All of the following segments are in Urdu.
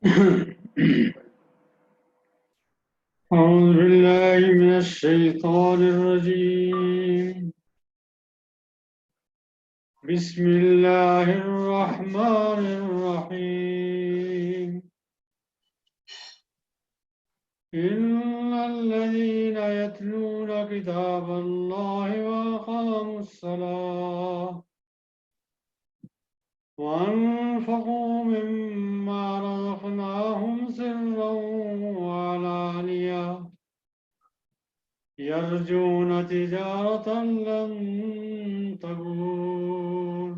أعوذ بالله من الشيطان الرجيم. بسم الله الرحمن الرحيم. إن الذين يتلون كتاب الله وأقاموا الصلاة وأنفقوا مما رزقناهم سرا وعلانية يرجون تجارة لن تبور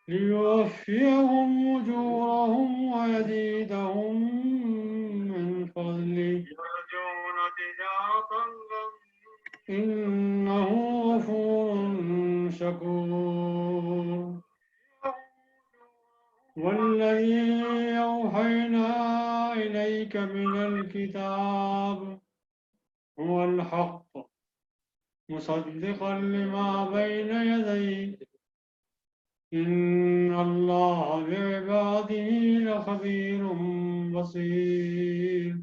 ليوفيهم أجورهم ويزيدهم من فضله إنه غفور شكور. والذي أوحينا إليك من الكتاب هو الحق مصدقا لما بين يديه إن الله بعباده لخبير بصير.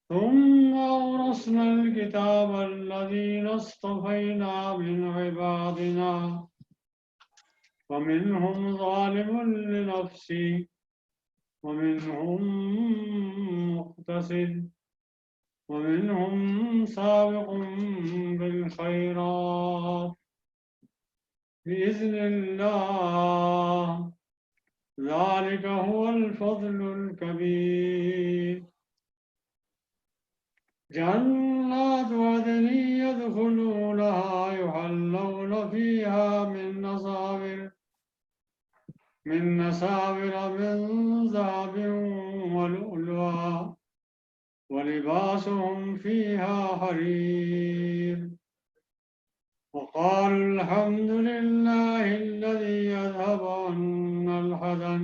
ثم أورثنا الكتاب الذين اصطفينا من عبادنا ومنهم ظالم لنفسه ومنهم مقتصد ومنهم سابق بالخيرات بإذن الله ذلك هو الفضل الكبير. جنات عدن يدخلونها يحلون فيها من أساور من ذهب ولؤلؤا ولباسهم فيها حرير. وقالوا الحمد لله الذي أذهب عنا الحزن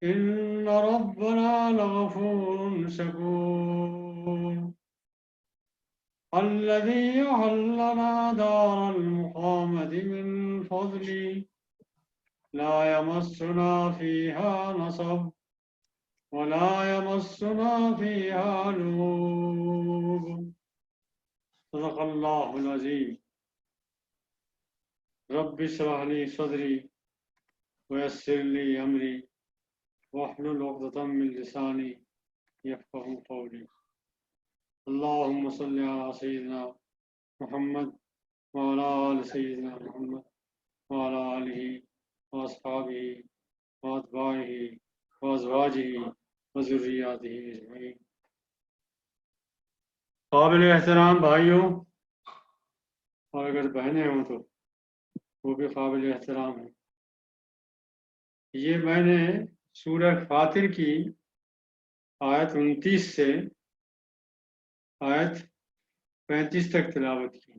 إن ربنا لغفور شكور. الذي أحلنا دار المقامة من فضله لا يمسنا فيها نصب ولا يمسنا فيها لغوب. صدق الله العظيم. رب اشرح لي صدري ويسر لي أمري واحلل عقدة من لساني يفقهوا قولي. اللهم صل على سيدنا محمد وعلى آل سيدنا محمد وعلى آله وأصحابه وأتباعه وأزواجه وذرياته أجمعين. قابل احترام بھائیوں اور اگر بہنیں ہوں تو وہ بھی قابل احترام ہیں. یہ میں نے سورہ فاطر کی آیت 29 سے آیت 35 تک تلاوت کی.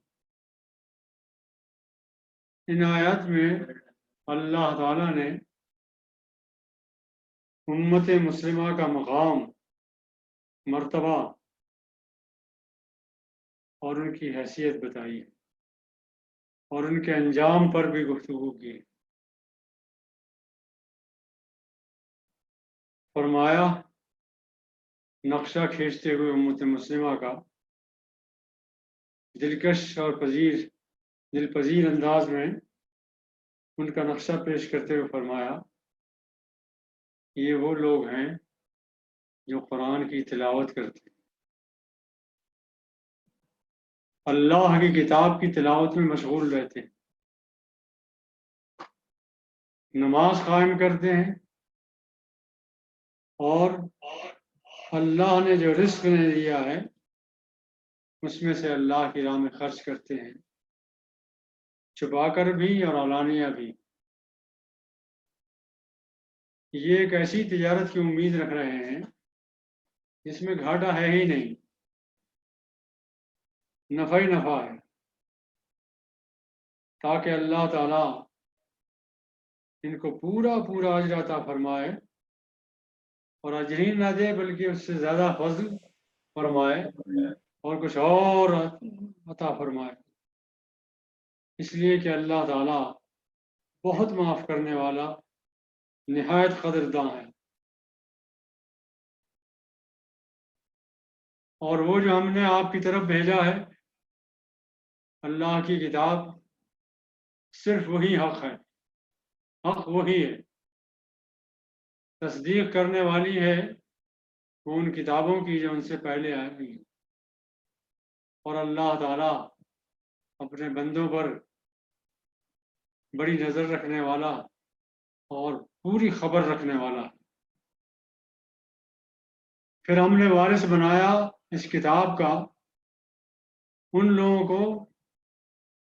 ان آیات میں اللہ تعالیٰ نے امت مسلمہ کا مقام، مرتبہ اور ان کی حیثیت بتائی ہے اور ان کے انجام پر بھی گفتگو کی. فرمایا نقشہ کھینچتے ہوئے امت مسلمہ کا دلکش اور دل پذیر انداز میں ان کا نقشہ پیش کرتے ہوئے فرمایا یہ وہ لوگ ہیں جو قرآن کی تلاوت کرتے ہیں، اللہ کی کتاب کی تلاوت میں مشغول رہتے ہیں، نماز قائم کرتے ہیں اور اللہ نے جو رزق نے دیا ہے اس میں سے اللہ کی راہ میں خرچ کرتے ہیں، چھپا کر بھی اور علانیہ بھی. یہ ایک ایسی تجارت کی امید رکھ رہے ہیں جس میں گھاٹا ہے ہی نہیں، نفع ہی نفع ہے، تاکہ اللہ تعالیٰ ان کو پورا اجر عطا فرمائے اور اجر ہی نہ دے بلکہ اس سے زیادہ فضل فرمائے اور کچھ اور عطا فرمائے. اس لیے کہ اللہ تعالیٰ بہت معاف کرنے والا، نہایت قدرداں ہے۔ اور وہ جو ہم نے آپ کی طرف بھیجا ہے، اللہ کی کتاب، صرف وہی حق ہے، حق وہی ہے، تصدیق کرنے والی ہے وہ ان کتابوں کی جو ان سے پہلے آئی ہوئی ہیں۔ اور اللہ تعالیٰ اپنے بندوں پر بڑی نظر رکھنے والا اور پوری خبر رکھنے والا ہے۔ پھر ہم نے وارث بنایا اس کتاب کا ان لوگوں کو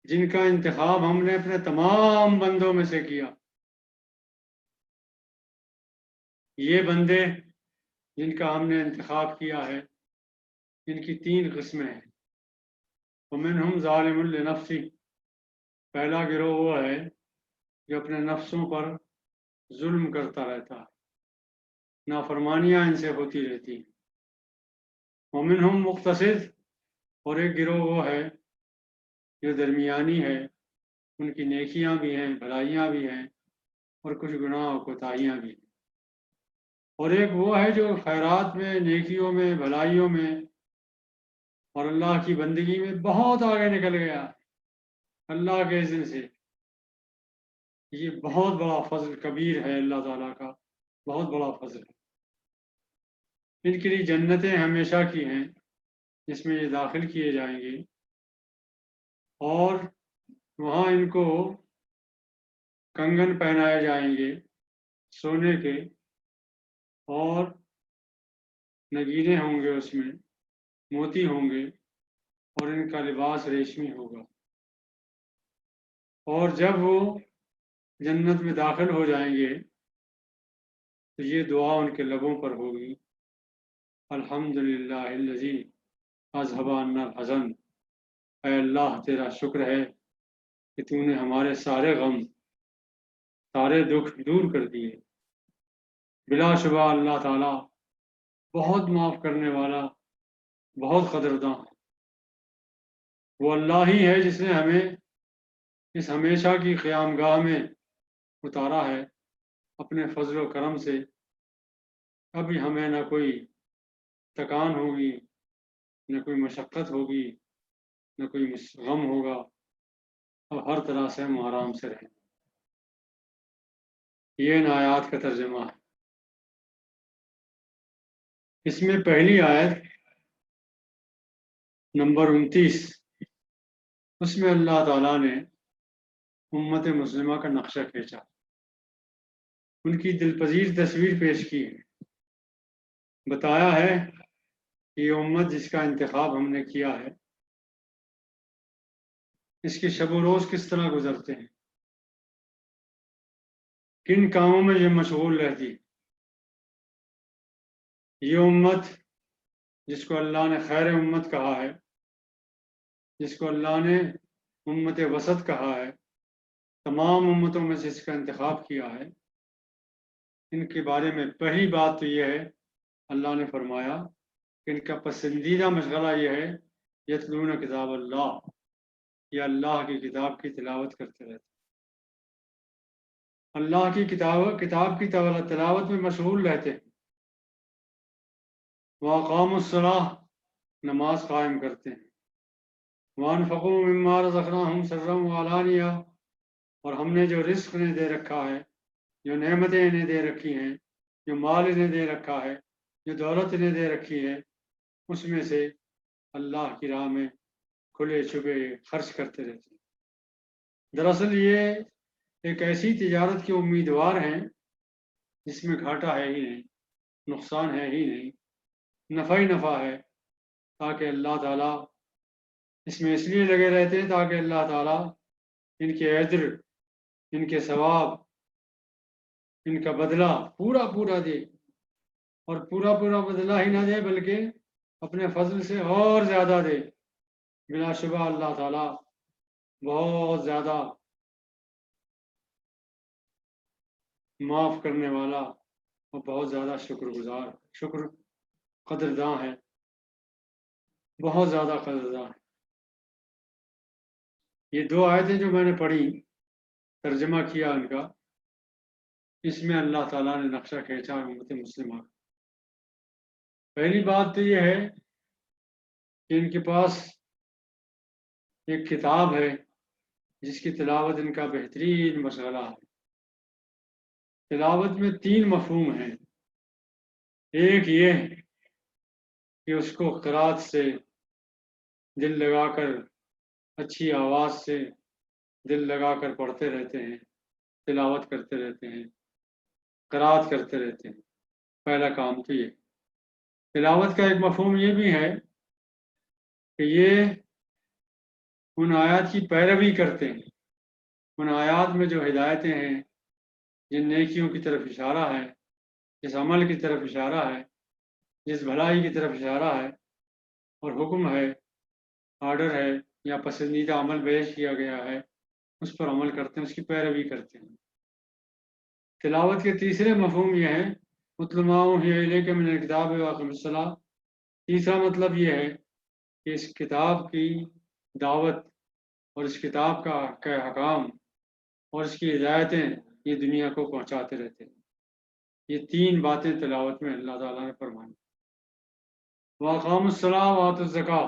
جن کا انتخاب ہم نے اپنے تمام بندوں میں سے کیا۔ یہ بندے جن کا ہم نے انتخاب کیا ہے، ان کی 3 قسمیں ہیں۔ ومنہم ظالم لنفسی، پہلا گروہ وہ ہے جو اپنے نفسوں پر ظلم کرتا رہتا ہے، نافرمانیاں ان سے ہوتی رہتی ہیں۔ ومنہم مقتصد، اور ایک گروہ وہ ہے جو درمیانی ہے، ان کی نیکیاں بھی ہیں، بھلائیاں بھی ہیں، اور کچھ گناہ اور کوتاہیاں بھی ہیں۔ اور ایک وہ ہے جو خیرات میں، نیکیوں میں، بھلائیوں میں اور اللہ کی بندگی میں بہت آگے نکل گیا اللہ کے اذن سے۔ یہ بہت بڑا فضل کبیر ہے اللہ تعالیٰ کا، بہت بڑا فضل ہے۔ ان کے لیے جنتیں ہمیشہ کی ہیں جس میں یہ داخل کیے جائیں گے، اور وہاں ان کو کنگن پہنائے جائیں گے سونے کے، اور نگینے ہوں گے، اس میں موتی ہوں گے، اور ان کا لباس ریشمی ہوگا۔ اور جب وہ جنت میں داخل ہو جائیں گے تو یہ دعا ان کے لبوں پر ہوگی، الحمدللہ الذی اذھب عنا الحزن، اے اللہ تیرا شکر ہے کہ تو نے ہمارے سارے غم، سارے دکھ دور کر دیے۔ بلا شبہ اللہ تعالیٰ بہت معاف کرنے والا، بہت قدرداں ہے۔ وہ اللہ ہی ہے جس نے ہمیں اس ہمیشہ کی قیام گاہ میں اتارا ہے اپنے فضل و کرم سے۔ کبھی ہمیں نہ کوئی تکان ہوگی، نہ کوئی مشقت ہوگی، نہ کوئی غم ہوگا، اور ہر طرح سے ہم آرام سے رہیں۔ یہ ان آیات کا ترجمہ ہے۔ اس میں پہلی آیت نمبر 29، اس میں اللہ تعالیٰ نے امت مسلمہ کا نقشہ کھینچا، ان کی دلپذیر تصویر پیش کی ہے، بتایا ہے کہ یہ امت جس کا انتخاب ہم نے کیا ہے، اس کے شب و روز کس طرح گزرتے ہیں، کن کاموں میں یہ مشغول رہتی ہے۔ یہ امت جس کو اللہ نے خیر امت کہا ہے، جس کو اللہ نے امت وسط کہا ہے، تمام امتوں میں سے اس کا انتخاب کیا ہے، ان کے بارے میں پہلی بات تو یہ ہے، اللہ نے فرمایا کہ ان کا پسندیدہ مشغلہ یہ ہے یتلون کتاب اللہ، یہ اللہ کی کتاب کی تلاوت کرتے رہتے، اللہ کی کتاب کی تلاوت میں مشغول رہتے، وَأَقَامُوا الصَّلَاةَ، نماز قائم کرتے ہیں، وَأَنفَقُوا مِمَّا رَزَقْنَاهُمْ سِرًّا وَعَلَانِيَةً، اور ہم نے جو رزق انہیں دے رکھا ہے، جو نعمتیں انہیں دے رکھی ہیں، جو مال انہیں دے رکھا ہے، جو دولت انہیں دے رکھی ہے، اس میں سے اللہ کی راہ میں کھلے چھپے خرچ کرتے رہتے ہیں۔ دراصل یہ ایک ایسی تجارت کے امیدوار ہیں جس میں گھاٹا ہے ہی نہیں، نقصان ہے ہی نہیں، نفع ہی نفع ہے، تاکہ اللہ تعالیٰ اس میں اس لیے لگے رہتے ہیں تاکہ اللہ تعالیٰ ان کے اجر، ان کے ثواب، ان کا بدلہ پورا پورا دے، اور پورا پورا بدلہ ہی نہ دے بلکہ اپنے فضل سے اور زیادہ دے۔ بلا شبہ اللہ تعالیٰ بہت زیادہ معاف کرنے والا اور بہت زیادہ شکر قدرداں ہے، بہت زیادہ قدرداں ہے۔ یہ 2 آیتیں جو میں نے پڑھی، ترجمہ کیا ان کا، اس میں اللہ تعالیٰ نے نقشہ کھینچا امت مسلمہ کا۔ پہلی بات تو یہ ہے کہ ان کے پاس ایک کتاب ہے جس کی تلاوت ان کا بہترین مشغلہ ہے۔ تلاوت میں 3 مفہوم ہیں۔ ایک یہ کہ اس کو قرات سے دل لگا کر، اچھی آواز سے دل لگا کر پڑھتے رہتے ہیں، تلاوت کرتے رہتے ہیں، قرات کرتے رہتے ہیں۔ پہلا کام تو یہ۔ تلاوت کا ایک مفہوم یہ بھی ہے کہ یہ ان آیات کی پیروی کرتے ہیں، ان آیات میں جو ہدایتیں ہیں، جن نیکیوں کی طرف اشارہ ہے، جس عمل کی طرف اشارہ ہے، جس بھلائی کی طرف اشارہ ہے اور حکم ہے، آرڈر ہے یا پسندیدہ عمل پیش کیا گیا ہے، اس پر عمل کرتے ہیں، اس کی پیروی کرتے ہیں۔ تلاوت کے تیسرے مفہوم یہ ہے مَتْلُو مَا أُوحِیَ إِلَیْکَ مِنَ الْکِتَابِ وَأَقِمِ الصَّلَاۃَ۔ تیسرا مطلب یہ ہے کہ اس کتاب کی دعوت اور اس کتاب کا احکام اور اس کی ہدایتیں یہ دنیا کو پہنچاتے رہتے ہیں۔ یہ 3 باتیں تلاوت میں اللہ تعالیٰ نے فرمائی۔ وَأَقَامُوا الصَّلَاةَ وَآتُوا الزَّکَاةَ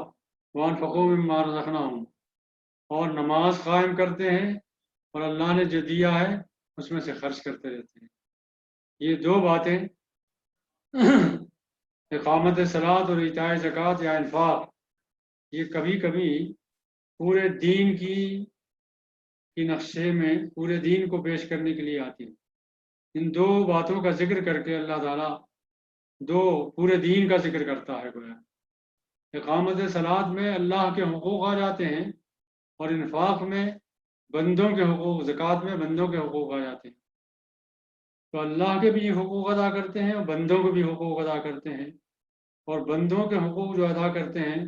وَأَنفَقُوا مِمَّا رَزَقْنَاهُمْ، اور نماز قائم کرتے ہیں اور اللہ نے جو دیا ہے اس میں سے خرچ کرتے رہتے ہیں۔ یہ 2 باتیں اقامت صلاۃ اور ایتاء زکوٰۃ یا انفاق، یہ کبھی کبھی پورے دین کی نقشے میں پورے دین کو پیش کرنے کے لیے آتی ہیں۔ ان 2 باتوں کا ذکر کر کے اللہ تعالیٰ پورے دین کا ذکر کرتا ہے۔ گویا اقامت صلاۃ میں اللہ کے حقوق آ جاتے ہیں اور انفاق میں بندوں کے حقوق، زکوٰۃ میں بندوں کے حقوق آ جاتے ہیں۔ تو اللہ کے بھی حقوق ادا کرتے ہیں اور بندوں کے بھی حقوق ادا کرتے ہیں، اور بندوں کے حقوق جو ادا کرتے ہیں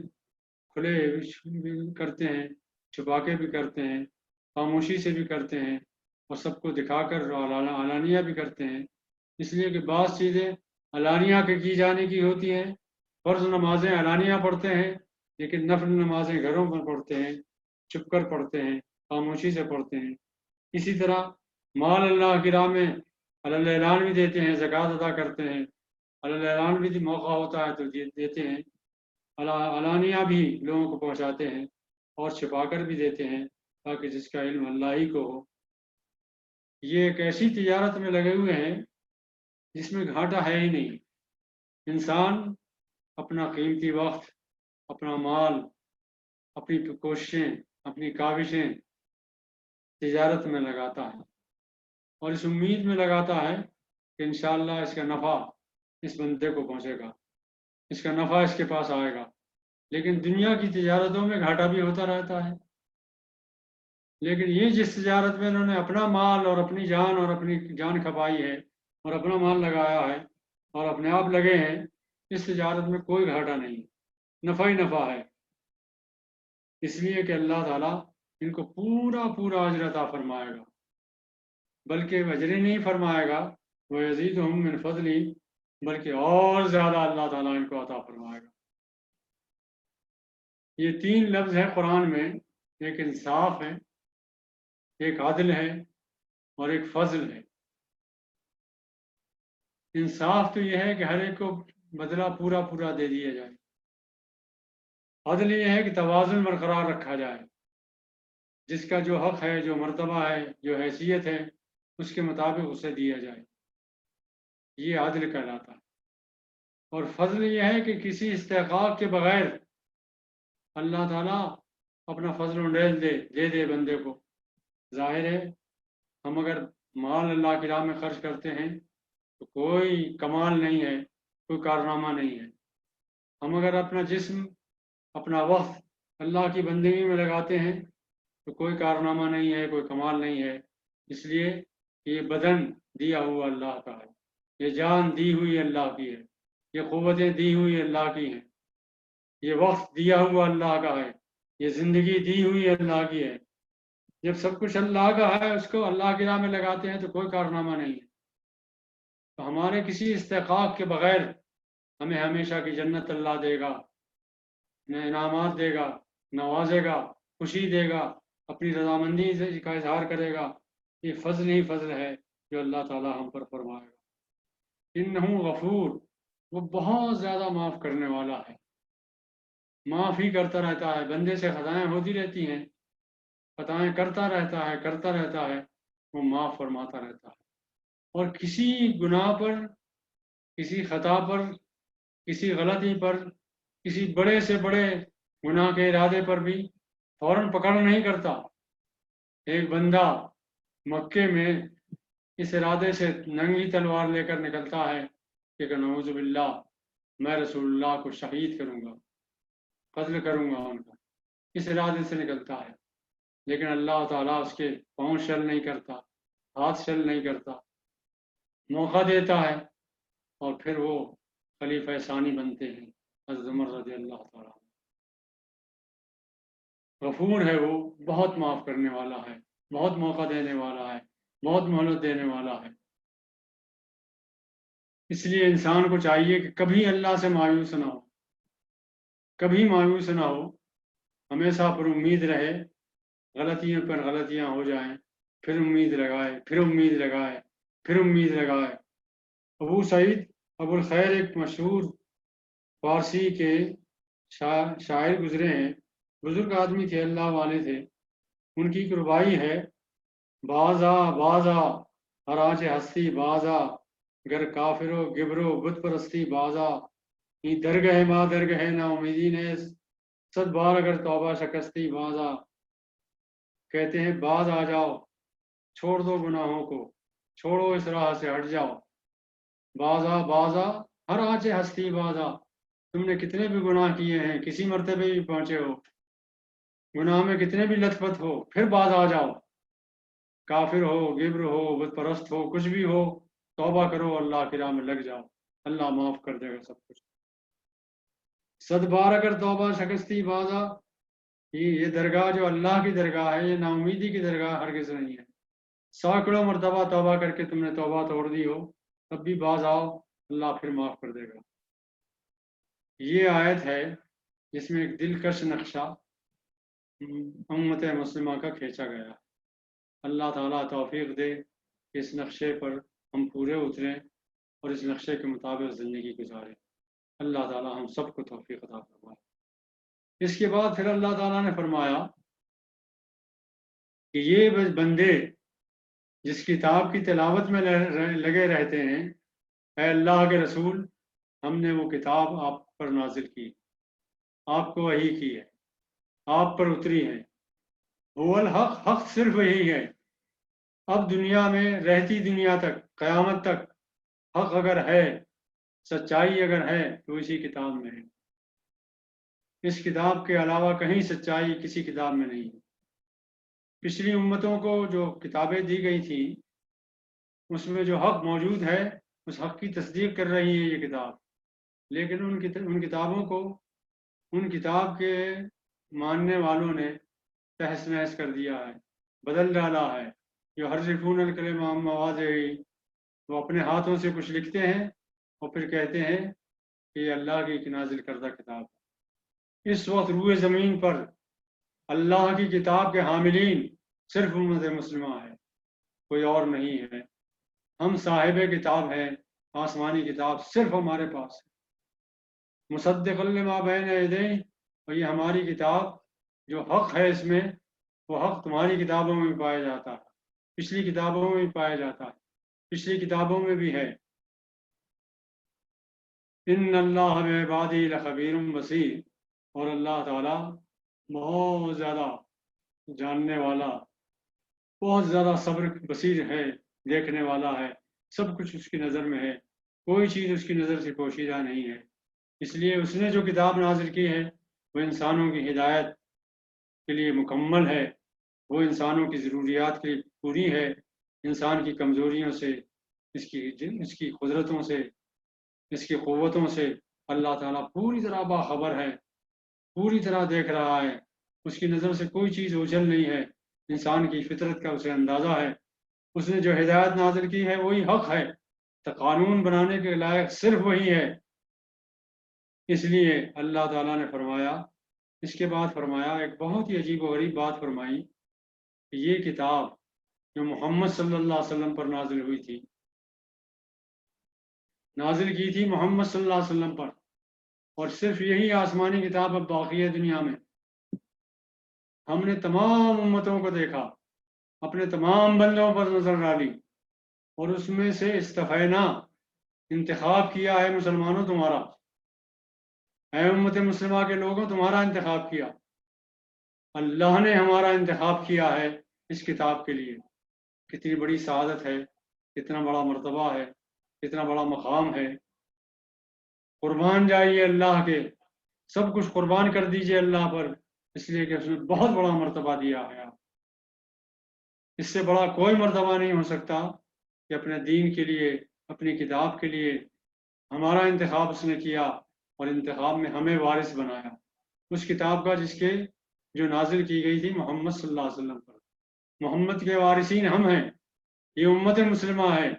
کھلے بھی کرتے ہیں، چھپا کے بھی کرتے ہیں، خاموشی سے بھی کرتے ہیں، اور سب کو دکھا کر علانیہ بھی کرتے ہیں۔ اس لیے کہ بعض چیزیں علانیہ کے کی جانے کی ہوتی ہیں۔ فرض نمازیں علانیہ پڑھتے ہیں، لیکن نفل نمازیں گھروں میں پڑھتے ہیں، چھپ کر پڑھتے ہیں، خاموشی سے پڑھتے ہیں۔ اسی طرح مال اللہ کی راہ میں علی اعلان بھی دیتے ہیں، زکوٰۃ ادا کرتے ہیں، علی اعلان بھی موقع ہوتا ہے تو دیتے ہیں، علانیہ بھی لوگوں کو پہنچاتے ہیں اور چھپا کر بھی دیتے ہیں تاکہ جس کا علم اللہ ہی کو ہو۔ یہ ایک ایسی تجارت میں لگے ہوئے ہیں جس میں گھاٹا ہے ہی نہیں۔ انسان اپنا قیمتی وقت، اپنا مال، اپنی کوششیں، اپنی کاوشیں تجارت میں لگاتا ہے اور اس امید میں لگاتا ہے کہ انشاءاللہ اس کا نفع اس بندے کو پہنچے گا، اس کا نفع اس کے پاس آئے گا۔ لیکن دنیا کی تجارتوں میں گھاٹا بھی ہوتا رہتا ہے۔ لیکن یہ جس تجارت میں انہوں نے اپنا مال اور اپنی جان اور اپنی جان کھپائی ہے اور اپنا مال لگایا ہے اور اپنے آپ لگے ہیں، اس تجارت میں کوئی گھاٹا نہیں، نفع ہی نفع ہے۔ اس لیے کہ اللہ تعالیٰ ان کو پورا اجر عطا فرمائے گا، بلکہ اجر نہیں فرمائے گا، وَيَزِيدُهُم مِّن فَضْلِهِ، بلکہ اور زیادہ اللہ تعالیٰ ان کو عطا فرمائے گا۔ یہ 3 لفظ ہیں قرآن میں، ایک انصاف ہے، ایک عدل ہے اور ایک فضل ہے۔ انصاف تو یہ ہے کہ ہر ایک کو بدلہ پورا دے دیا جائے۔ عدل یہ ہے کہ توازن برقرار رکھا جائے، جس کا جو حق ہے، جو مرتبہ ہے، جو حیثیت ہے، اس کے مطابق اسے دیا جائے، یہ عدل کہلاتا ہے۔ اور فضل یہ ہے کہ کسی استحقاق کے بغیر اللہ تعالیٰ اپنا فضل و ڈیل دے بندے کو۔ ظاہر ہے ہم اگر مال اللہ کی راہ میں خرچ کرتے ہیں تو کوئی کمال نہیں ہے، کوئی کارنامہ نہیں ہے۔ ہم اگر اپنا جسم، اپنا وقت اللہ کی بندگی میں لگاتے ہیں تو کوئی کارنامہ نہیں ہے، کوئی کمال نہیں ہے۔ اس لیے کہ یہ بدن دیا ہوا اللہ کا ہے، یہ جان دی ہوئی اللہ کی ہے، یہ قوتیں دی ہوئی اللہ کی ہیں، یہ وقت دیا ہوا اللہ کا ہے، یہ زندگی دی ہوئی اللہ کی ہے۔ جب سب کچھ اللہ کا ہے، اس کو اللہ کی راہ میں لگاتے ہیں تو کوئی کارنامہ نہیں ہے۔ تو ہمارے کسی استحقاق کے بغیر ہمیں ہمیشہ کی جنت اللہ دے گا، انعامات دے گا، نوازے گا، خوشی دے گا، اپنی رضامندی کا اظہار کرے گا۔ یہ فضل ہی فضل ہے جو اللہ تعالیٰ ہم پر فرمائے گا۔ انہو غفور، وہ بہت زیادہ معاف کرنے والا ہے، معاف ہی کرتا رہتا ہے۔ بندے سے خطائیں ہوتی رہتی ہیں، خطائیں کرتا رہتا ہے، وہ معاف فرماتا رہتا ہے، اور کسی گناہ پر، کسی خطا پر، کسی غلطی پر، کسی بڑے سے بڑے گناہ کے ارادے پر بھی فوراً پکڑ نہیں کرتا۔ ایک بندہ مکے میں اس ارادے سے ننگی تلوار لے کر نکلتا ہے کہ نعوذ باللہ میں رسول اللہ کو شہید کروں گا، قتل کروں گا ان کا، اس ارادے سے نکلتا ہے، لیکن اللہ تعالیٰ اس کے پاؤں شل نہیں کرتا، ہاتھ شل نہیں کرتا، موقع دیتا ہے، اور پھر وہ خلیفہ ثانی بنتے ہیں حضرت عمر رضی اللہ تعالیٰ۔ غفور ہے، وہ بہت معاف کرنے والا ہے، بہت موقع دینے والا ہے، بہت مہلت دینے والا ہے۔ اس لیے انسان کو چاہیے کہ کبھی اللہ سے مایوس نہ ہو، کبھی مایوس نہ ہو، ہمیشہ پر امید رہے، غلطیوں پر غلطیاں ہو جائیں، پھر امید لگائے، پھر امید لگائے، پھر امید لگائے۔ ابو سعید ابو الخیر ایک مشہور فارسی کے شاعر گزرے ہیں، بزرگ آدمی تھے، اللہ والے تھے۔ ان کی ایک ربائی ہے، بازا بازا ہر آنچ ہستی بازا، گر کافرو گبرو بت پرستی بازا، یہ درگہ ما درگہ نا امیدی نے صد بار اگر توبہ شکستی بازا۔ کہتے ہیں باز آ جاؤ، چھوڑ دو گناہوں کو، چھوڑو اس راہ سے ہٹ جاؤ، بازا بازا ہر آنچ ہستی بازا۔ تم نے کتنے بھی گناہ کیے ہیں، کسی مرتبے بھی پہنچے ہو، گناہ میں کتنے بھی لت پت ہو، پھر باز آ جاؤ، کافر ہو، گبر ہو، بت پرست ہو، کچھ بھی ہو، توبہ کرو، اللہ کی راہ میں لگ جاؤ، اللہ معاف کر دے گا سب کچھ۔ صد بار اگر توبہ شکستی بازا، یہ درگاہ جو اللہ کی درگاہ ہے، یہ نا امیدی کی درگاہ ہرگز نہیں ہے۔ سینکڑوں مرتبہ توبہ کر کے تم نے توبہ توڑ دی ہو، تب بھی باز آؤ، اللہ پھر معاف کر دے گا۔ یہ آیت ہے جس میں ایک دلکش نقشہ امت مسلمہ کا کھینچا گیا ہے۔ اللہ تعالیٰ توفیق دے کہ اس نقشے پر ہم پورے اتریں اور اس نقشے کے مطابق زندگی گزاریں۔ اللہ تعالیٰ ہم سب کو توفیق عطا فرمائے۔ اس کے بعد پھر اللہ تعالیٰ نے فرمایا کہ یہ بندے جس کتاب کی تلاوت میں لگے رہتے ہیں، اے اللہ کے رسول، ہم نے وہ کتاب آپ پر نازل کی، آپ کو وحی کی ہے، آپ پر اتری ہے، وہ الحق، حق صرف وہی ہے۔ اب دنیا میں رہتی دنیا تک، قیامت تک حق اگر ہے، سچائی اگر ہے، تو اسی کتاب میں ہے۔ اس کتاب کے علاوہ کہیں سچائی کسی کتاب میں نہیں ہے۔ پچھلی امتوں کو جو کتابیں دی گئی تھیں، اس میں جو حق موجود ہے، اس حق کی تصدیق کر رہی ہے یہ کتاب، لیکن ان کتابوں کو، ان کتاب کے ماننے والوں نے تہس نہس کر دیا ہے، بدل ڈالا ہے۔ جو حرفون الکلم عن مواضعہ، وہ اپنے ہاتھوں سے کچھ لکھتے ہیں اور پھر کہتے ہیں کہ یہ اللہ کی نازل کردہ کتاب ہے۔ اس وقت روئے زمین پر اللہ کی کتاب کے حاملین صرف امت مسلمہ ہے، کوئی اور نہیں ہے۔ ہم صاحب کتاب ہیں، آسمانی کتاب صرف ہمارے پاس ہے، مصدق لما بین یدیہ، اور یہ ہماری کتاب جو حق ہے، اس میں وہ حق تمہاری کتابوں میں پایا جاتا ہے، پچھلی کتابوں میں بھی پایا جاتا ہے، پچھلی کتابوں میں بھی ہے۔ ان اللہ بعبادہ لخبیر بصیر، اور اللہ تعالیٰ بہت زیادہ جاننے والا، بہت زیادہ صبر بصیر ہے، دیکھنے والا ہے، سب کچھ اس کی نظر میں ہے، کوئی چیز اس کی نظر سے پوشیدہ نہیں ہے۔ اس لیے اس نے جو کتاب نازل کی ہے وہ انسانوں کی ہدایت کے لیے مکمل ہے، وہ انسانوں کی ضروریات کے لیے پوری ہے، انسان کی کمزوریوں سے، اس کی قدرتوں سے، اس کی قوتوں سے اللہ تعالیٰ پوری طرح باخبر ہے، پوری طرح دیکھ رہا ہے، اس کی نظر سے کوئی چیز اوجھل نہیں ہے، انسان کی فطرت کا اسے اندازہ ہے۔ اس نے جو ہدایت نازل کی ہے وہی حق ہے، تو قانون بنانے کے لائق صرف وہی ہے۔ اس لیے اللہ تعالیٰ نے فرمایا، اس کے بعد فرمایا ایک بہت ہی عجیب و غریب بات فرمائی کہ یہ کتاب جو محمد صلی اللہ علیہ وسلم پر نازل ہوئی تھی، نازل کی تھی محمد صلی اللہ علیہ وسلم پر، اور صرف یہی آسمانی کتاب اب باقی ہے دنیا میں۔ ہم نے تمام امتوں کو دیکھا، اپنے تمام بندوں پر نظر ڈالی، اور اس میں سے استفینا، انتخاب کیا ہے مسلمانوں تمہارا، اے امت مسلمہ کے لوگوں تمہارا انتخاب کیا، اللہ نے ہمارا انتخاب کیا ہے اس کتاب کے لیے۔ کتنی بڑی سعادت ہے، کتنا بڑا مرتبہ ہے، کتنا بڑا مقام ہے۔ قربان جائیے اللہ کے، سب کچھ قربان کر دیجئے اللہ پر، اس لیے کہ اس نے بہت بڑا مرتبہ دیا ہے۔ اس سے بڑا کوئی مرتبہ نہیں ہو سکتا کہ اپنے دین کے لیے، اپنی کتاب کے لیے ہمارا انتخاب اس نے کیا، اور انتخاب میں ہمیں وارث بنایا اس کتاب کا جس کے جو نازل کی گئی تھی محمد صلی اللہ علیہ وسلم پر۔ محمد کے وارثین ہم ہیں، یہ امت مسلمہ ہے،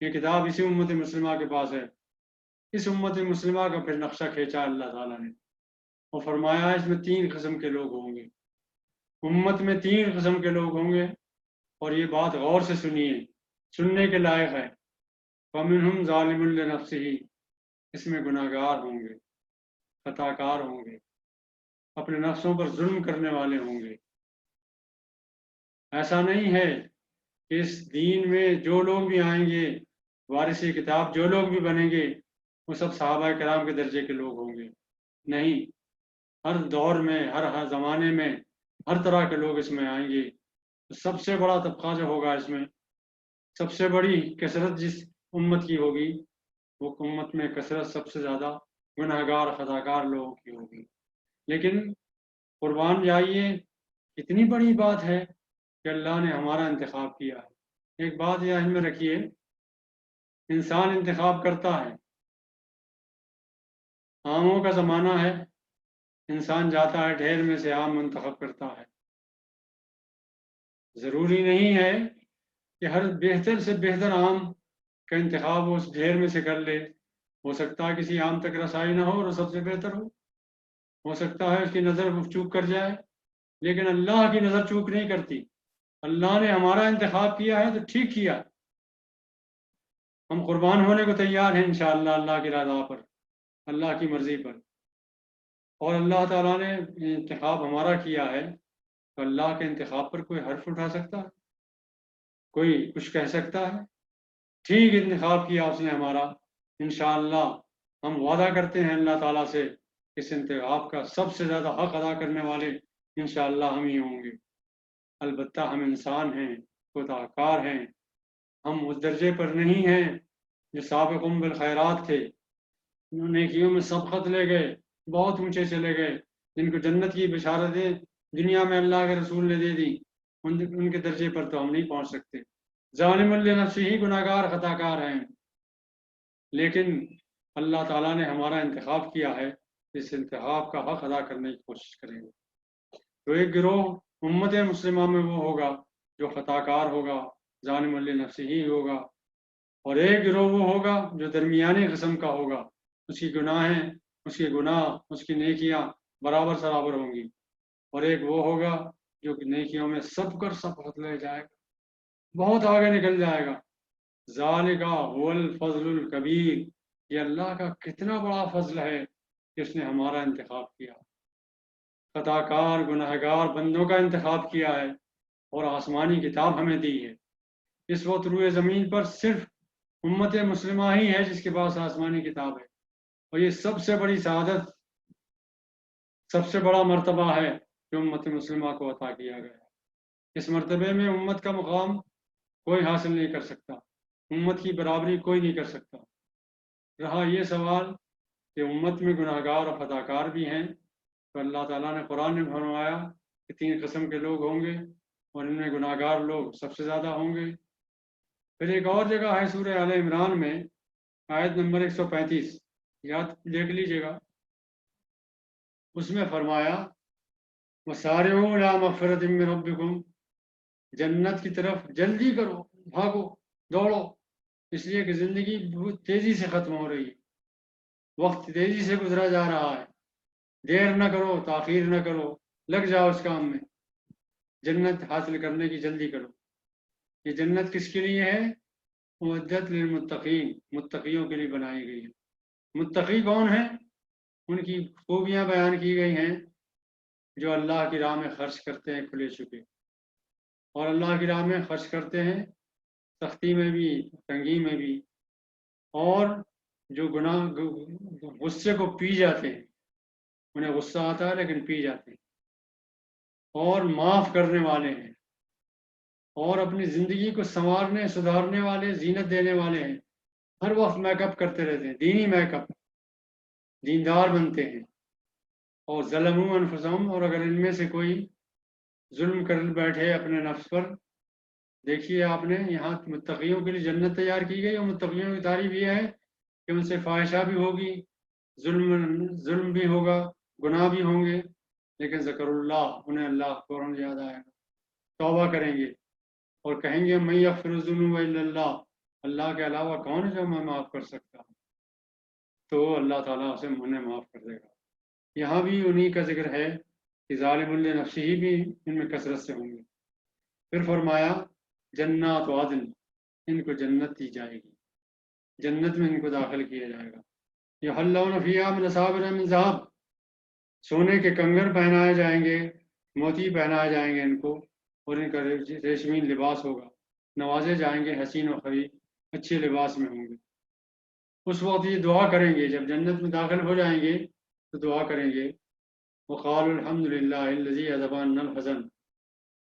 یہ کتاب اسی امت مسلمہ کے پاس ہے۔ اس امت مسلمہ کا پھر نقشہ کھینچا اللہ تعالیٰ نے، اور فرمایا اس میں 3 قسم کے لوگ ہوں گے، امت میں 3 قسم کے لوگ ہوں گے، اور یہ بات غور سے سنیے، سننے کے لائق ہے۔ فَمِنْهُمْ ظَالِمٌ لِنَفْسِهِ، اس میں گناہ گار ہوں گے، خطا کار ہوں گے، اپنے نفسوں پر ظلم کرنے والے ہوں گے۔ ایسا نہیں ہے کہ اس دین میں جو لوگ بھی آئیں گے، وارث کتاب جو لوگ بھی بنیں گے، وہ سب صحابہ کرام کے درجے کے لوگ ہوں گے، نہیں، ہر دور میں، ہر زمانے میں ہر طرح کے لوگ اس میں آئیں گے۔ سب سے بڑا طبقہ جو ہوگا اس میں، سب سے بڑی کثرت جس امت کی ہوگی، وہ امت میں کثرت سب سے زیادہ گناہ گار خطا کار لوگوں کی ہوگی۔ لیکن قربان جائیے، اتنی بڑی بات ہے کہ اللہ نے ہمارا انتخاب کیا ہے۔ ایک بات یہ ذہن میں رکھیے، انسان انتخاب کرتا ہے، آموں کا زمانہ ہے، انسان جاتا ہے ڈھیر میں سے آم منتخب کرتا ہے۔ ضروری نہیں ہے کہ ہر بہتر سے بہتر آم کا انتخاب وہ اس ڈھیر میں سے کر لے۔ ہو سکتا ہے کسی آم تک رسائی نہ ہو اور وہ سب سے بہتر ہو سکتا ہے اس کی نظر چوک کر جائے، لیکن اللہ کی نظر چوک نہیں کرتی۔ اللہ نے ہمارا انتخاب کیا ہے تو ٹھیک کیا، ہم قربان ہونے کو تیار ہیں انشاءاللہ اللہ کی رضا پر، اللہ کی مرضی پر۔ اور اللہ تعالیٰ نے انتخاب ہمارا کیا ہے تو اللہ کے انتخاب پر کوئی حرف اٹھا سکتا ہے؟ کوئی کچھ کہہ سکتا ہے؟ ٹھیک انتخاب کیا اس نے ہمارا، انشاءاللہ ہم وعدہ کرتے ہیں اللہ تعالیٰ سے، اس انتخاب کا سب سے زیادہ حق ادا کرنے والے انشاءاللہ ہم ہی ہوں گے۔ البتہ ہم انسان ہیں، خطا کار ہیں، ہم اس درجے پر نہیں ہیں جو سابقون بالخیرات تھے، نیکیوں میں سبقت لے گئے، بہت اونچے چلے گئے، جن کو جنت کی بشارتیں دنیا میں اللہ کے رسول نے دے دی، ان کے درجے پر تو ہم نہیں پہنچ سکتے۔ ظالم لنفسہ ہی گناہ گار خطا کار ہیں، لیکن اللہ تعالیٰ نے ہمارا انتخاب کیا ہے، اس انتخاب کا حق ادا کرنے کی کوشش کریں گے۔ تو ایک گروہ امت مسلمہ میں وہ ہوگا جو خطا کار ہوگا، ظالم لنفسہ ہی ہوگا، اور ایک گروہ وہ ہوگا جو درمیانی قسم کا ہوگا، اس کی گناہیں، اس کے گناہ، اس کی نیکیاں برابر سرابر ہوں گی، اور ایک وہ ہوگا جو نیکیوں میں سب کر سبقت لے جائے گا، بہت آگے نکل جائے گا۔ ذالک هو الفضل الکبیر، یہ اللہ کا کتنا بڑا فضل ہے کہ اس نے ہمارا انتخاب کیا، خطا کار گناہ گار بندوں کا انتخاب کیا ہے، اور آسمانی کتاب ہمیں دی ہے۔ اس وقت روئے زمین پر صرف امت مسلمہ ہی ہے جس کے پاس آسمانی کتاب ہے، اور یہ سب سے بڑی سعادت، سب سے بڑا مرتبہ ہے جو امت مسلمہ کو عطا کیا گیا ہے۔ اس مرتبے میں امت کا مقام کوئی حاصل نہیں کر سکتا، امت کی برابری کوئی نہیں کر سکتا۔ رہا یہ سوال کہ امت میں گناہ گار اور خطا کار بھی ہیں، تو اللہ تعالیٰ نے قرآن میں فرمایا کہ 3 قسم کے لوگ ہوں گے، اور ان میں گناہ گار لوگ سب سے زیادہ ہوں گے۔ پھر ایک اور جگہ ہے سورہ آل عمران میں، آیت نمبر 135، یاد دیکھ لیجیے گا، اس میں فرمایا وَسَارِعُوا إِلَىٰ مَغْفِرَةٍ مِّن رَبِّكُمْ، جنت کی طرف جلدی کرو، بھاگو، دوڑو، اس لیے کہ زندگی بہت تیزی سے ختم ہو رہی ہے، وقت تیزی سے گزرا جا رہا ہے، دیر نہ کرو، تاخیر نہ کرو، لگ جاؤ اس کام میں، جنت حاصل کرنے کی جلدی کرو۔ یہ جنت کس کے لیے ہے؟ اعدت للمتقین، متقیوں کے لیے بنائی گئی ہے۔ متقی کون ہیں؟ ان کی خوبیاں بیان کی گئی ہیں، جو اللہ کی راہ میں خرچ کرتے ہیں کھلے چھپے، اور اللہ کی راہ میں خرچ کرتے ہیں سختی میں بھی تنگی میں بھی، اور جو غصے کو پی جاتے ہیں، انہیں غصہ آتا ہے لیکن پی جاتے ہیں، اور معاف کرنے والے ہیں، اور اپنی زندگی کو سنوارنے سدھارنے والے، زینت دینے والے ہیں، ہر وقت میک اپ کرتے رہتے ہیں، دینی میک اپ، دیندار بنتے ہیں۔ اور ظلموا انفسہم، اور اگر ان میں سے کوئی ظلم کر بیٹھے اپنے نفس پر، دیکھیے آپ نے یہاں متقیوں کے لیے جنت تیار کی گئی، اور متقیوں کی تعریف یہ ہے کہ ان سے فاحشہ بھی ہوگی، ظلم بھی ہوگا، گناہ بھی ہوں گے، لیکن ذکر اللہ، انہیں اللہ فوراً یاد آئے گا، توبہ کریں گے اور کہیں گے من یغفر الذنوب الا اللہ، اللہ کے علاوہ کون ہے جو میں معاف کر سکتا ہوں، تو اللہ تعالیٰ اسے انہیں معاف کر دے گا۔ یہاں بھی انہی کا ذکر ہے کہ ظالم لنفسہ بھی ان میں کثرت سے ہوں گے۔ پھر فرمایا جنات عدن، ان کو جنت دی جائے گی، جنت میں ان کو داخل کیا جائے گا۔ یحلون فیہا من اساور من ذہب، سونے کے کنگن پہنائے جائیں گے، موتی پہنائے جائیں گے ان کو، اور ان کا ریشمی لباس ہوگا، نوازے جائیں گے حسین و خری، اچھے لباس میں ہوں گے۔ اس وقت یہ دعا کریں گے، جب جنت میں داخل ہو جائیں گے تو دعا کریں گے وقالوا الحمد للہ الذی اذھب عنا الحزن۔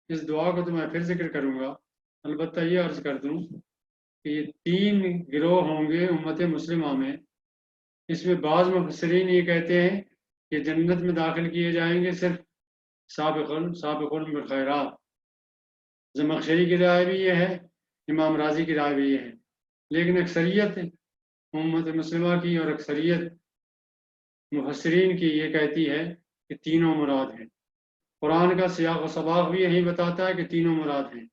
اس دعا کو تو میں پھر ذکر کروں گا، البتہ یہ عرض کر دوں کہ یہ 3 گروہ ہوں گے امت مسلمہ میں۔ اس میں بعض مفسرین یہ کہتے ہیں کہ جنت میں داخل کیے جائیں گے صرف سابقون بالخیرات، زمخشری کی رائے بھی یہ ہے، امام راضی کی رائے بھی یہ ہے، لیکن اکثریت امت مسلمہ کی اور اکثریت مفسرین کی یہ کہتی ہے کہ تینوں مراد ہیں۔ قرآن کا سیاق و سباق بھی یہی بتاتا ہے کہ تینوں مراد ہیں،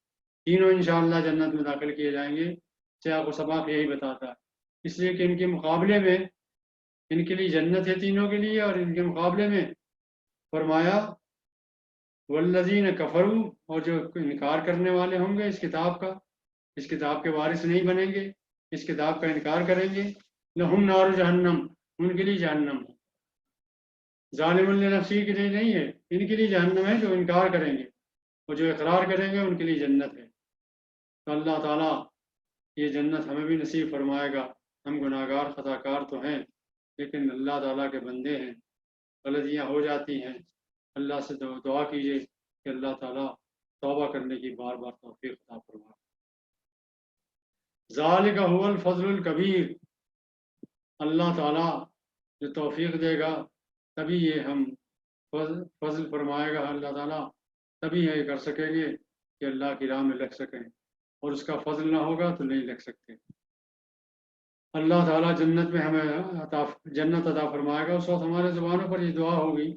تینوں انشاءاللہ جنت میں داخل کیے جائیں گے، سیاق و سباق یہی بتاتا ہے، اس لیے کہ ان کے مقابلے میں ان کے لیے جنت ہے تینوں کے لیے، اور ان کے مقابلے میں فرمایا والذین کفروا، اور جو انکار کرنے والے ہوں گے اس کتاب کا، اس کتاب کے وارث نہیں بنیں گے، اس کتاب کا انکار کریں گے، لہم نار جہنم، ان کے لیے جہنم ہے، ظالم لنفسہ کے لیے نہیں ہے، ان کے لیے جہنم ہے جو انکار کریں گے، اور جو اقرار کریں گے ان کے لیے جنت ہے۔ تو اللہ تعالیٰ یہ جنت ہمیں بھی نصیب فرمائے گا۔ ہم گناہ گار خطا کار تو ہیں، لیکن اللہ تعالیٰ کے بندے ہیں، غلطیاں ہو جاتی ہیں، اللہ سے دعا کیجیے کہ اللہ تعالیٰ توبہ کرنے کی بار بار توفیق عطا فرمائے۔ ذالک هو الفضل الکبیر، اللہ تعالیٰ جو توفیق دے گا تبھی یہ ہم فضل فرمائے گا اللہ تعالیٰ، تبھی یہ کر سکیں گے کہ اللہ کی راہ میں لگ سکیں، اور اس کا فضل نہ ہوگا تو نہیں لگ سکتے۔ اللہ تعالیٰ جنت میں ہمیں جنت عطا فرمائے گا، اس وقت ہمارے زبانوں پر یہ دعا ہوگی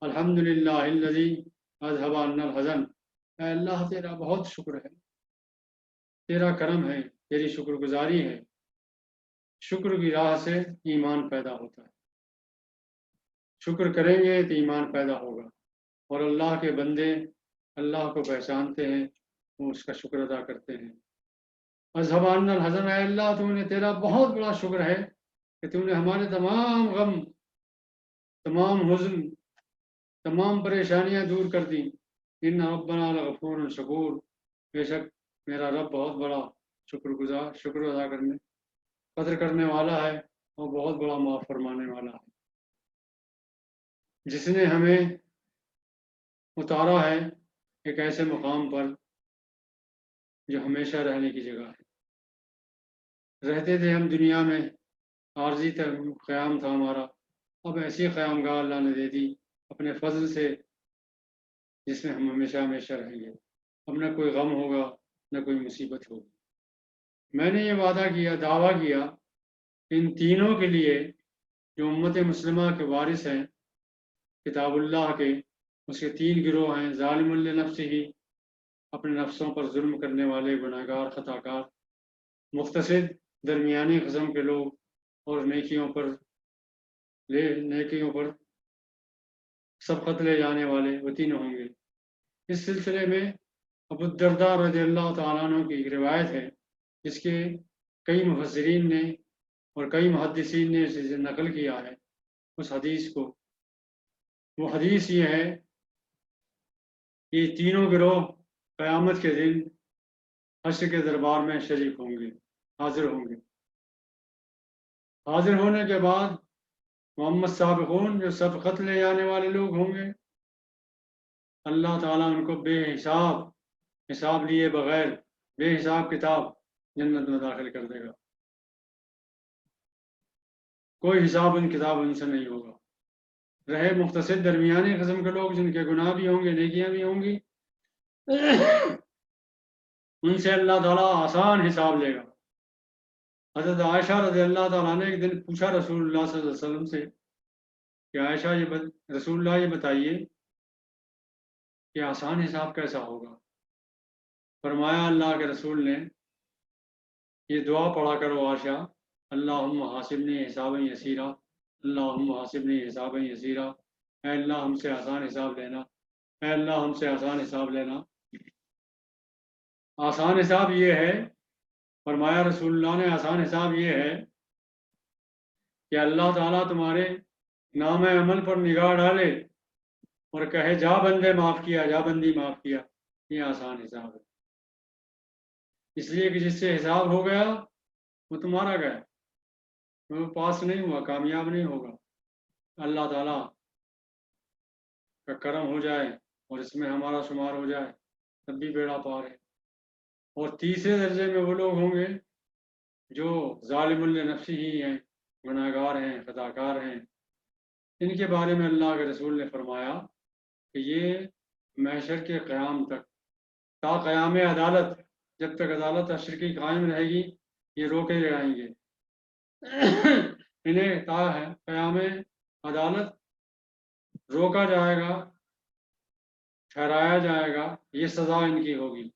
الحمدللہ الذی اذھب عنا الحزن، اے اللہ تیرا بہت شکر ہے، تیرا کرم ہے، تیری شکر گزاری ہے۔ شکر کی راہ سے ایمان پیدا ہوتا ہے، شکر کریں گے تو ایمان پیدا ہوگا، اور اللہ کے بندے اللہ کو پہچانتے ہیں، وہ اس کا شکر ادا کرتے ہیں۔ اذھب عنا الحزن، اے اللہ تو نے تیرا بہت بڑا شکر ہے کہ تو نے ہمارے تمام غم، تمام حزن، تمام پریشانیاں دور کر دی۔ ان ربنا لغفور شکور، بے شک میرا رب بہت بڑا شکر ادا کرنے، قدر کرنے والا ہے، اور بہت بڑا معاف فرمانے والا ہے، جس نے ہمیں اتارا ہے ایک ایسے مقام پر جو ہمیشہ رہنے کی جگہ ہے۔ رہتے تھے ہم دنیا میں، عارضی قیام تھا ہمارا، اب ایسی قیام گاہ اللہ نے دے دی اپنے فضل سے، جس میں ہم ہمیشہ ہمیشہ رہیں گے۔ اب نہ کوئی غم ہوگا، نہ کوئی مصیبت ہوگی۔ میں نے یہ وعدہ کیا، دعویٰ کیا، ان تینوں کے لیے جو امت مسلمہ کے وارث ہیں کتاب اللہ کے، اس کے 3 گروہ ہیں، ظالم لنفسہ، اپنے نفسوں پر ظلم کرنے والے گناہ گار خطا کار، مقتصد درمیانی قسم کے لوگ، اور نیکیوں پر سبقت لے جانے والے، وہ تینوں ہوں گے۔ اس سلسلے میں ابو الدرداء رضی اللہ تعالیٰ عنہ کی ایک روایت ہے جس کے کئی مفسرین نے اور کئی محدثین نے اسے نقل کیا ہے اس حدیث کو. وہ حدیث یہ ہے کہ تینوں گروہ قیامت کے دن حشر کے دربار میں شریک ہوں گے، حاضر ہوں گے. حاضر ہونے کے بعد محمد سابقون جو سبقت لے جانے والے لوگ ہوں گے، اللہ تعالیٰ ان کو بے حساب لیے بغیر بے حساب کتاب جنت میں داخل کر دے گا. کوئی حساب ان کتاب ان سے نہیں ہوگا. رہے مختصر درمیانی قسم کے لوگ جن کے گناہ بھی ہوں گے، نیکیاں بھی ہوں گی، ان سے اللہ تعالیٰ آسان حساب لے گا. حضرت عائشہ رضی اللہ تعالیٰ نے ایک دن پوچھا رسول اللہ صلی اللہ علیہ وسلم سے کہ عائشہ رسول اللہ یہ بتائیے کہ آسان حساب کیسا ہوگا؟ فرمایا اللہ کے رسول نے یہ دعا پڑھا کرو عائشہ، اللہم حاسبنی حسابا یسیرا، اللہم حاسبنی حسابا یسیرا، اے اللہ ہم سے آسان حساب لینا، اے اللہ ہم سے آسان حساب لینا. آسان حساب یہ ہے، فرمایا رسول اللہ نے، آسان حساب یہ ہے کہ اللہ تعالیٰ تمہارے نام عمل پر نگاہ ڈالے اور کہے جا بندے معاف کیا، جا بندی معاف کیا. یہ آسان حساب ہے، اس لیے کہ جس سے حساب ہو گیا وہ تمہارا گیا، وہ پاس نہیں ہوا، کامیاب نہیں ہوگا. اللہ تعالیٰ کا کرم ہو جائے اور اس میں ہمارا شمار ہو جائے تب بھی بیڑا پار ہے. اور تیسرے درجے میں وہ لوگ ہوں گے جو ظالم النفسی ہی ہیں، گناہ گار ہیں، خطا کار ہیں. ان کے بارے میں اللہ کے رسول نے فرمایا کہ یہ محشر کے قیام تک، تا قیام عدالت، جب تک عدالت حشر کی قائم رہے گی یہ روکے جائیں گے. انہیں تا ہے قیام عدالت روکا جائے گا، ٹھہرایا جائے گا، یہ سزا ان کی ہوگی.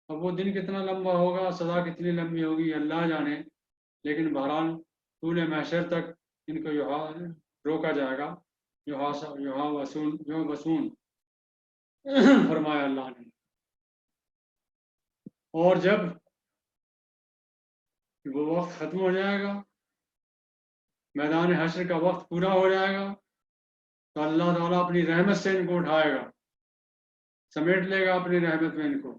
اب وہ دن کتنا لمبا ہوگا، سزا کتنی لمبی ہوگی اللہ جانے، لیکن بہرحال طول محشر تک ان کو روکا جائے گا. یہاں وسون فرمایا اللہ نے. اور جب وہ وقت ختم ہو جائے گا، میدان حشر کا وقت پورا ہو جائے گا، تو اللہ تعالیٰ اپنی رحمت سے ان کو اٹھائے گا، سمیٹ لے گا اپنی رحمت میں ان کو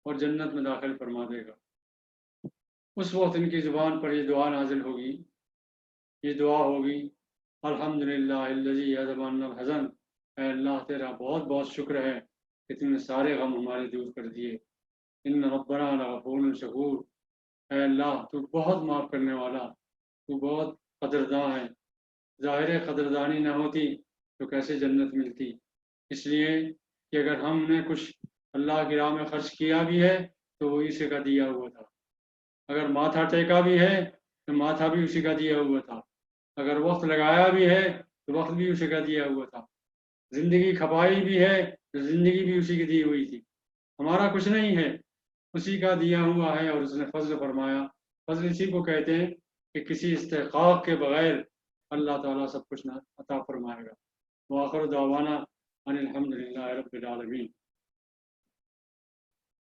اور جنت میں داخل فرما دے گا. اس وقت ان کی زبان پر یہ دعا نازل ہوگی، یہ دعا ہوگی، الحمدللہ الذی اذھب عنا الحزن، اے اللہ تیرا بہت بہت شکر ہے کہ تم نے سارے غم ہمارے دور کر دیے. ان ربنا لغفور شکور، اے اللہ تو بہت معاف کرنے والا، تو بہت قدرداں ہے. ظاہر قدردانی نہ ہوتی تو کیسے جنت ملتی؟ اس لیے کہ اگر ہم نے کچھ اللہ کی راہ میں خرچ کیا بھی ہے تو وہ اسی کا دیا ہوا تھا، اگر ماتھا ٹیکا بھی ہے تو ماتھا بھی اسی کا دیا ہوا تھا، اگر وقت لگایا بھی ہے تو وقت بھی اسی کا دیا ہوا تھا، زندگی کھپائی بھی ہے تو زندگی بھی اسی کی دی ہوئی تھی. ہمارا کچھ نہیں ہے، اسی کا دیا ہوا ہے اور اس نے فضل فرمایا. فضل اسی کو کہتے ہیں کہ کسی استحقاق کے بغیر اللہ تعالیٰ سب کچھ عطا فرمائے گا. وآخر دعوانا ان الحمدللہ رب العالمین.